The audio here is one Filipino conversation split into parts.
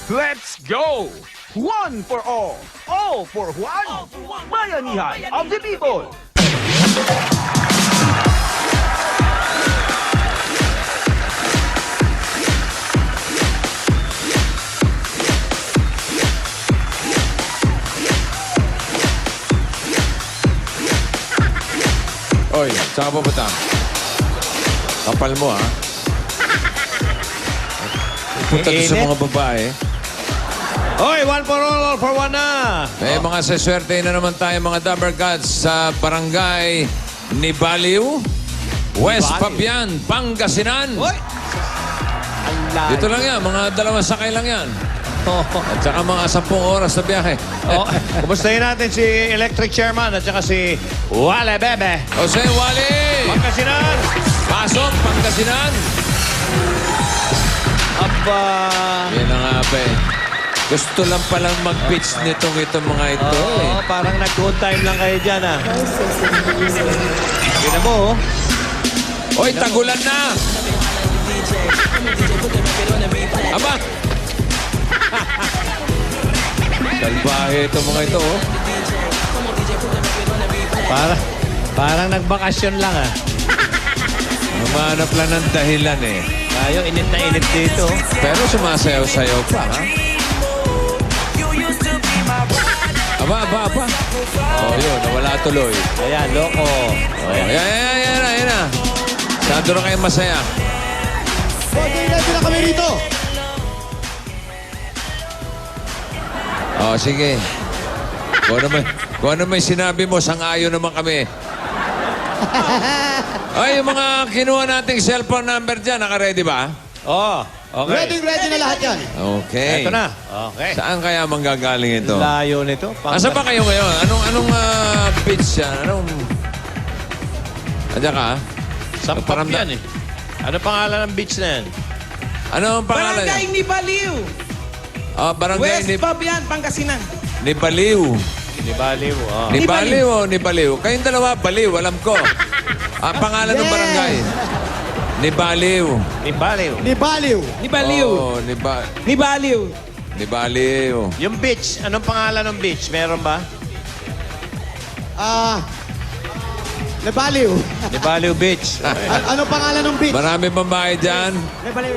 Let's go! One for all for Juan. Bayanihan of the people. Oy, saan ka pupunta? Kapal mo, ha? Punta doon sa mga babae. Oy, one for all for one na. May mga saswerte na naman tayo mga Dabber Cats sa barangay ni Baliw, West Pabian, Pangasinan. Oy! Dito lang yan, mga 2 sakay lang yan. At saka mga 10 oras na biyahe. Oh, kumustahin natin si Electric Chairman at saka si Wale Bebe. Jose Wally! Pangasinan! Pasok, Pangasinan! Aba! Yan na nga ba eh. Gusto lang palang mag-pitch nitong mga ito eh. Oo, parang nag-good time lang kayo dyan, ah. Kita mo, oh. Oy, tagulan na! Aba! Salbahe itong mga ito, oh. Parang nagbakasyon lang, ah. Humanap lang ng dahilan eh. Tayo, init na init dito. Pero sumasayaw-sayaw pa, ha? Aba. Oh, yun, nawala tuloy. Ayan, loko. Oh, yan na. Sado na kayo masaya. Ready na kami rito. Oh, sige. Kung ano may sinabi mo, sang-ayon naman kami. Ay, yung mga kinuha nating cellphone number dyan, naka-ready ba? Oh, okay. Ready na lahat yan. Okay. Ito na. Okay. Saan kaya manggagaling ito? Layo nito. Asa ba kayo ngayon? Anong beach yan? Andiyan ka? Sampap Paramdam- yan, eh. Ano pangalan ng beach na yan? Ano ang pangalan Barangay niya? ni Baliw. Barangay West ni, Pabian, Pangasinan. ni Baliw. Di Baliw. Oh. Ni Ni Baliw o ni Baliw? Kayong dalawa, Baliw, alam ko. Ang pangalan ng Yes! barangay? Ni Baliw. Di Baliw. Ni Baliw. Ni Baliw. Oh, Ni Baliw. ni Baliw. Yung beach, anong pangalan ng beach? Meron ba? Ni Baliw. Di Baliw Beach. Ano pangalan ng beach? Marami bang bahay dyan? Ni Baliw.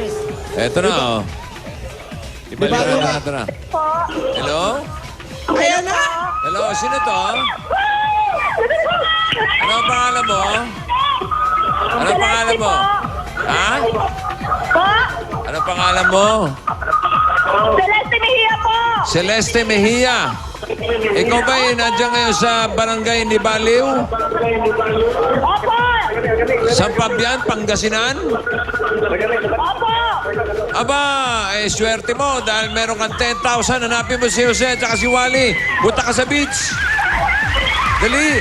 Eto na, oh. Di Baliw. Ito na. Hello? Ayan na. Hello, sino to? Ano ang pangalan mo? Ano ang pangalan mo? Ha? Ano ang pangalan mo? Celeste Mejia po! Celeste Mejia. Ikaw ba nandiyan ngayon sa barangay ni Baliw? Opo! Sa Pabian, Pangasinan? Opo! Aba, swerte mo dahil meron kang 10,000. Hanapin mo si Jose at si Wally. Punta ka sa beach. Dali.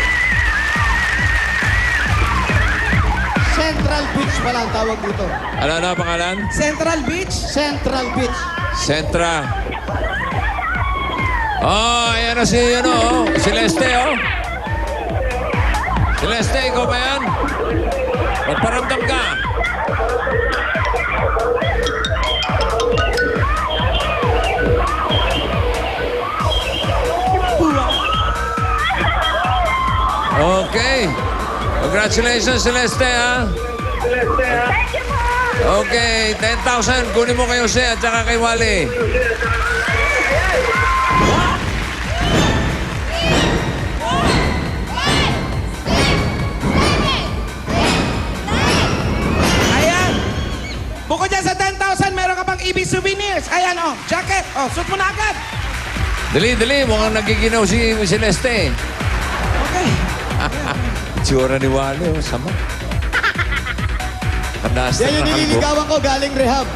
Central Beach pala ang tawag dito. Ano ang pangalan? Central Beach. Central Beach. Sentra. Oh, ayan na si, Celeste, oh. Celeste, ikaw ba yan? Magparamdam ka. Okay. Congratulations, Celeste, ha? Thank you po! Okay, 10,000. Kunin mo kay Jose at saka kay Wally. Ayan. Bukod dyan sa 10,000, meron ka pang EB souvenirs. Ayan, oh. Jacket. Oh, suit mo na agad. Dali. Mukhang nagiginaw si Celeste. Okay. Tsura ni Wally, oh. Sama. Kanasta Yan yung na hanbok. nililigawan ko galing rehab.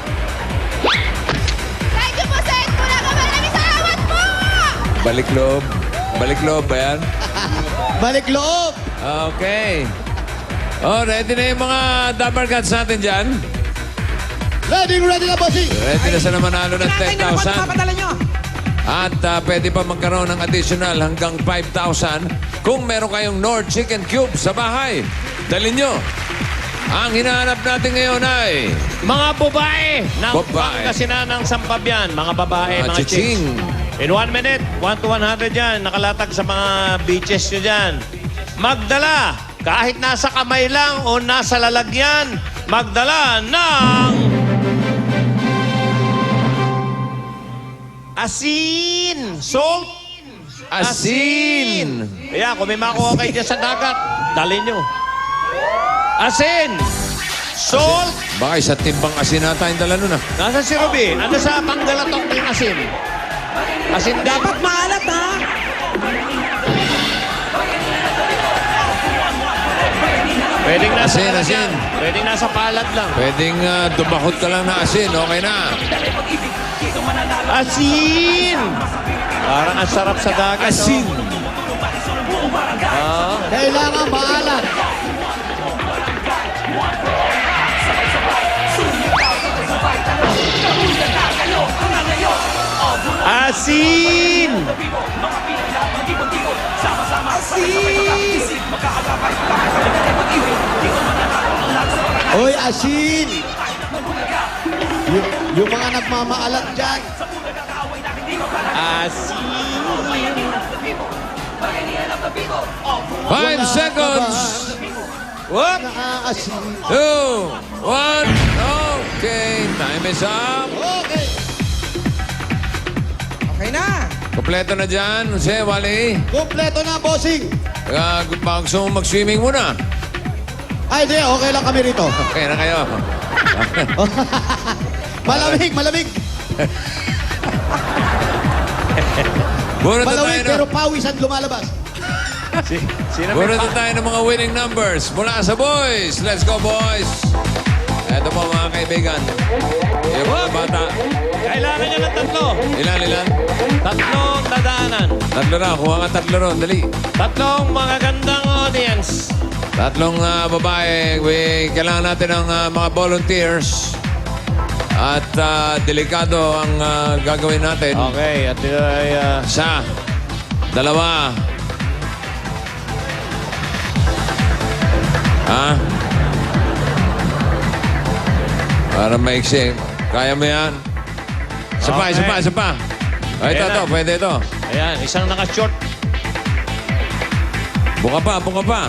Thank you po sa Esculaga. Maraming salamat po! Balik loob ba yan? Balik loob. Okay. Oh, ready na yung mga Dabber Cats natin dyan? Ready na, bossing. Ready na sa manalo ng Kinakain na naman 10,000. papadala nyo. At pwede pa magkaroon ng additional hanggang 5,000 kung meron kayong Nord Chicken Cube sa bahay. Dalhin nyo. Ang hinahanap natin ngayon ay Mga babae ng Babae. Pangasinan ng Sampabian. Mga babae, Mga mga chicks. chiching. In 1 minute, 1 to 100 yan. Nakalatag sa mga beaches nyo dyan. Magdala, kahit nasa kamay lang o nasa lalagyan, magdala ng... Asin! Salt! asin. Kaya kung may makuha kayo dyan sa dagat, dali nyo. Asin! Salt! Baka isa timbang asin na tayong dala nun ah. Nasa si Ruby? Ano sa panggalatok ng asin? Asin din. Dapat maalat, ha? Pwedeng nasa Asin, palad asin. yan. Pwedeng nasa palad lang. Pwedeng dumakot ka lang na asin. Okay na. Asin! Parang ang sarap sa dagat. Asin. Kailangan maalat. Asin! Hoy, asin! Yung mga nagmamaalat dyan. Asin! 5 seconds. Whoop! Nakaasin. 2, 1. Okay. Time is up. Okay. Okay na. Kompleto na dyan. Jose, Wally. Kompleto na, bossing. Gusto mo mag-swimming muna. Ay, di. Okay lang kami rito. Okay na kayo. Malamig, malamig. Bunot na tayo Malamig, ng, pero pawisan lumalabas. Sino may bunot na tayo ng mga winning numbers mula sa boys. Let's go, boys. Eto po, mga kaibigan. Yung mga bata. Kailangan niya ng tatlo. Ilan? Tatlong dadaanan. Tatlo na. Kuha ka tatlo ron. Dali. Tatlong mga gandang audience. Tatlong babae. Kailangan natin ng mga volunteers. At delikado ang gagawin natin. Okay, at Isa. Dalawa. Ha? Para maiksi. Kaya mo yan? Isa pa, Okay. isa pa. Oh, ito, Ayan na. pwede ito. ayan, isang naka-short. Buka pa.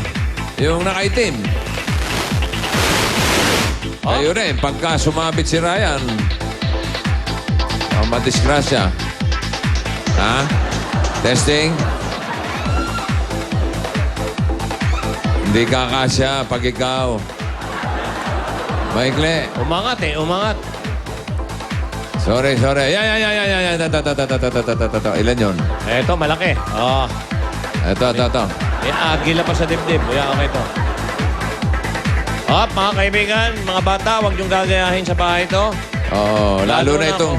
Yung nakaitim. Oh. Kayo rin, pagka sumabit si Ryan, madisgrasya. Ha? Testing? Hindi kakasya pag ikaw. Maikli. Umangat. Sorry. Yan. Ilan yun? Eto, malaki. Oh, Ito. may agila pa sa dibdib. Ayan, okay to. Mga kaibigan, mga bata, huwag niyong gagayahin sa bahay to. Oo, lalo na ako.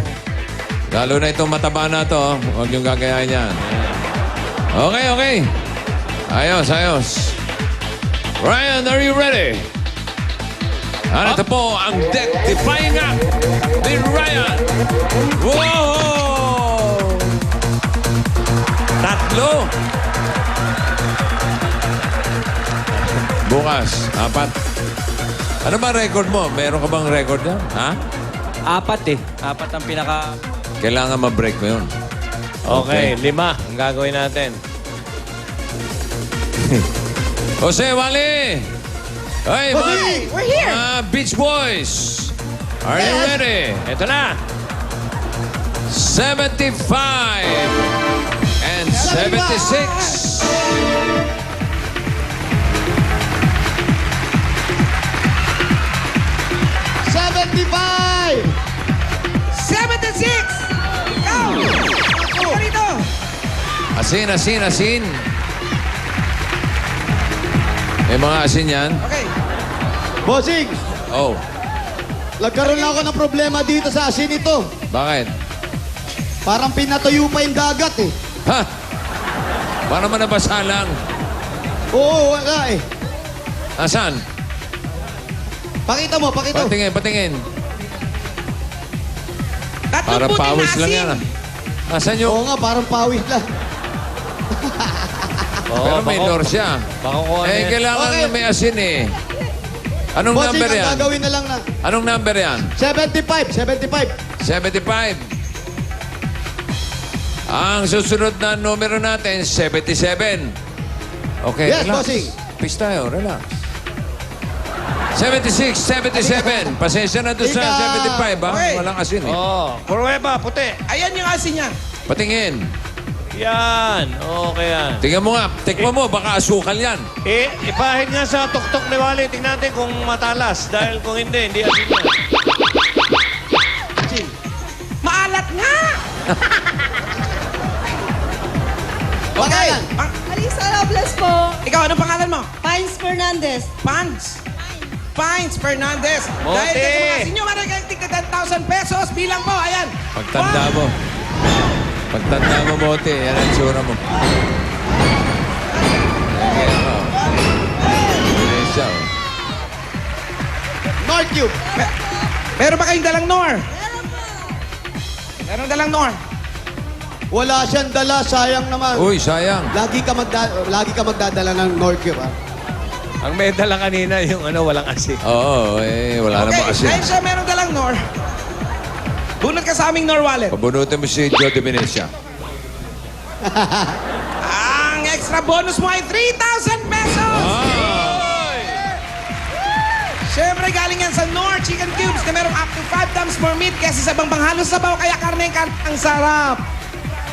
itong mataba na to. Huwag yung gagayahin yan. Okay. Ayos. Ryan, are you ready? Ito po ang death-defying act ni Ryan. Wow! Tatlo. Bukas, 4. Ano ba record mo? Meron ka bang record yan? Ha? 4 eh. 4 ang pinaka... Kailangan ma-break mo yun. Okay, 5 ang gagawin natin. Jose, Wally! Hey, Jose, we're here. Beach Boys! Are you ready? Ito na. 75 and 76. $75! 76! Ikaw! Ako rito! Asin. May mga asin yan? Okay. Bossing, Oh, nagkaroon na ako ng problema dito sa asin ito. bakit? Parang pinatuyo pa yung dagat eh. Ha? Para man nabasa lang. Oo, wala eh. Asan? Pakita mo. Patingin. Tatlong Para puting pawis lang asin. yan. Asan yung... Oo nga, parang pawis lang. Pero may lore siya. Baka kuha Eh, kailangan Okay. na may asin eh. Anong Bossing, number ang yan? gagawin na lang na. Anong number yan? 75. 75. Ang susunod na numero natin, 77. Okay, Yes, relax. bossing. Peace tayo, relax. 76, 77. Pasensya na doon sa Ika. 75, ha? Okay. Walang asin, eh. Oh, pruweba, puti. Ayan yung asin niya. Patingin. Yan. Okay yan. Tingnan mo nga. Tikman mo, baka asukal yan. Ipahid nga sa tuktok ni Wally. Tingnan natin kung matalas. Dahil kung hindi asin yan. Maalat nga! Pangalan. Alisa Robles po. Ikaw, anong pangalan mo? Pines Fernandez. Pines Fernandez. Mote. Dahil dito mga sinyo, maraming kayong tigka 10,000 pesos. Bilang po, ayan. Pagtanda mo. Pagtanda mo, Mote. Yan ang tsura mo. Ayan, oh. Ayan siya, oh. North Cube. Meron ba kayong dalang Nor? Meron dalang Nor. Wala siyang dala, sayang naman. Uy, sayang. Lagi ka magdadala ng North Cube, ha? Ang medal lang kanina yung walang asin. Oo, wala Okay, namang asin. dahil siya meron dalang Nor. Bunot ka sa aming Nor wallet. Pabunutin mo si Joe de Venecia. Ang extra bonus mo ay 3,000 pesos! Siyempre, galing yan sa Nor Chicken Cubes na merong up to 5 times more meat kaysa sa ibang panghalos sabaw, kaya karne ang sarap.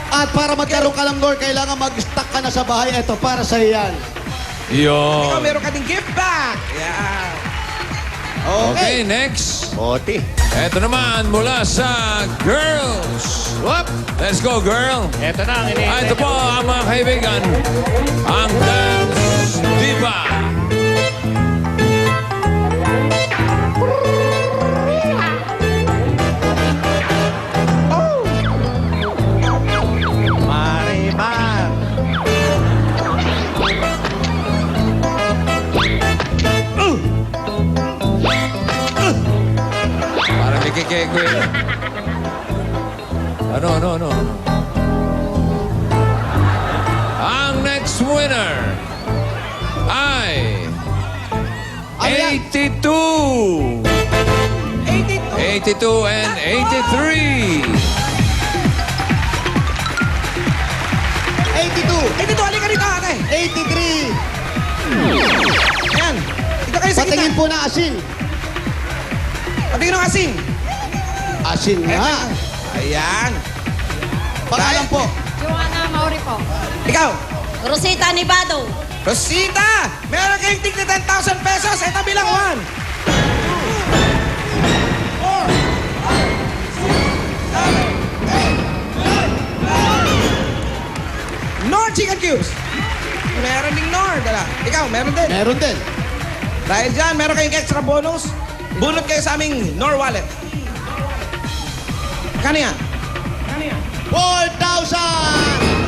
At para magkaroon ka ng North, kailangan mag-stock ka na sa bahay. Ito, para sa'yo yan. Ikaw, Yun. meron ka ding gift bag. Yan. Okay, next. Oti. Ito naman mula sa girls. Whoop. Let's go, girl. Ito na ang iniintay. Ito po ang mga kaibigan. Ang Dance Diva. Marimar. Para may kikekwe. Ano? Ang next winner ay 82. 82 and 83. 82. Eh, dito, halika dito, ate. 83. Yan. Dito kayo sa Patingin gitna. po na asin. Patingin ng asin. Asin nga. Ayan. Pangalan po. Joanna Mauri po. Ikaw, Rosita Nibado. Rosita, meron kayong tigna 10,000 pesos. Ito bilang 1, 2, 3, 4, 5, 6, 7, 8, 9. Nor Chicken Cubes. Meron ding Nor. Dala. Ikaw, meron din. Meron din. Dahil dyan, meron kayong extra bonus. Bunot kayo sa aming Nor wallet. Kano yan? 4,000.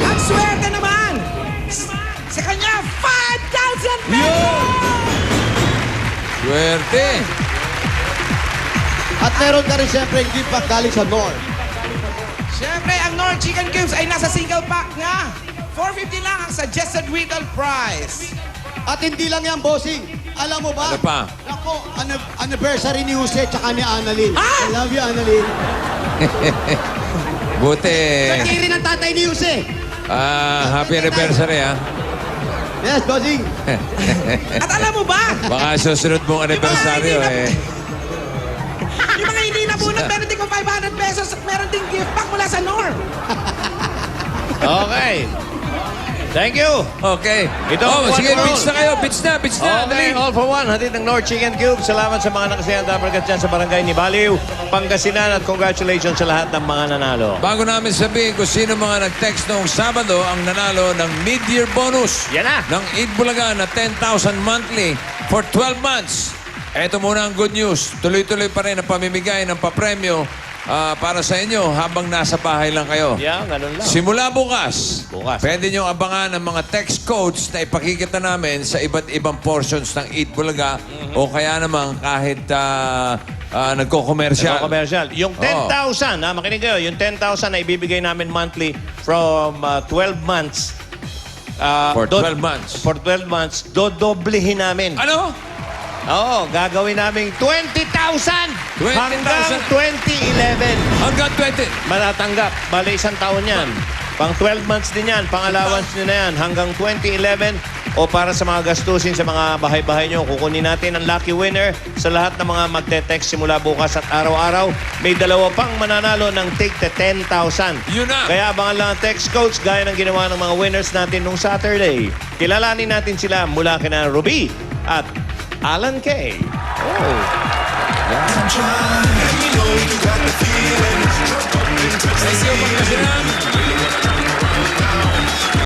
Ang swerte naman! Sa kanya, 5,000 pesos! Swerte. At meron ka rin siyempre yung gift pack galing sa North. Siyempre, ang Nor Chicken Cubes ay nasa single pack nga. 450 lang ang suggested retail price. At hindi lang yan, bossing. Alam mo ba? Ano pa? Ako, anniversary ni Jose tsaka ni Annalyn. Ah! I love you, Annalyn. Buti. Nagkiri ng tatay ni Jose. Happy anniversary, ha? Yes, bossing. At alam mo ba, Baka susunod mong anibersaryo, eh. yung mga hindi nabunot, meron din ko 500 pesos at meron din gift pack mula sa Nor. Okay. Thank you. Okay. Ito Oh, ang sige, one for pitch all. na kayo. Pitch na. Okay, Dali. all for one. Hatid ng North Chicken Cube. Salamat sa mga nakasayang dapat dyan sa barangay ni Baliw, Pangasinan, at congratulations sa lahat ng mga nanalo. Bago namin sabihin kung sino mga nag-text noong Sabado ang nanalo ng mid-year bonus Yan na. ng Eid Bulaga na 10,000 monthly for 12 months. Ito muna ang good news. Tuloy-tuloy pa rin ang pamimigay ng papremyo para sa inyo habang nasa bahay lang kayo. Yeah, ganun lang. Simula bukas, Bukas. pwede nyo abangan ang mga text codes na ipakikita namin sa iba't ibang portions ng Eid Bulaga o kaya naman kahit nagko-commercial. Commercial. Yung 10,000, makinig kayo, yung 10,000 na ibibigay namin monthly from 12 months. For 12 months. For 12 months, dodoblehin namin. Ano? Oo, gagawin namin 20,000 hanggang 2011. Hanggang 20. Matatanggap. Bale, isang taon yan. Pang 12 months din yan. Pang allowance nyo na yan. Hanggang 2011 o para sa mga gastusin sa mga bahay-bahay nyo. Kukunin natin ang lucky winner sa lahat ng mga magte-text simula bukas at araw-araw. May dalawa pang mananalo ng take to 10,000. Yun na. Kaya abangan lang ang text coach gaya ng ginawa ng mga winners natin nung Saturday. Kilalanin natin sila mula kina Ruby at Alan K. Oh. Thank you, Pangasinan.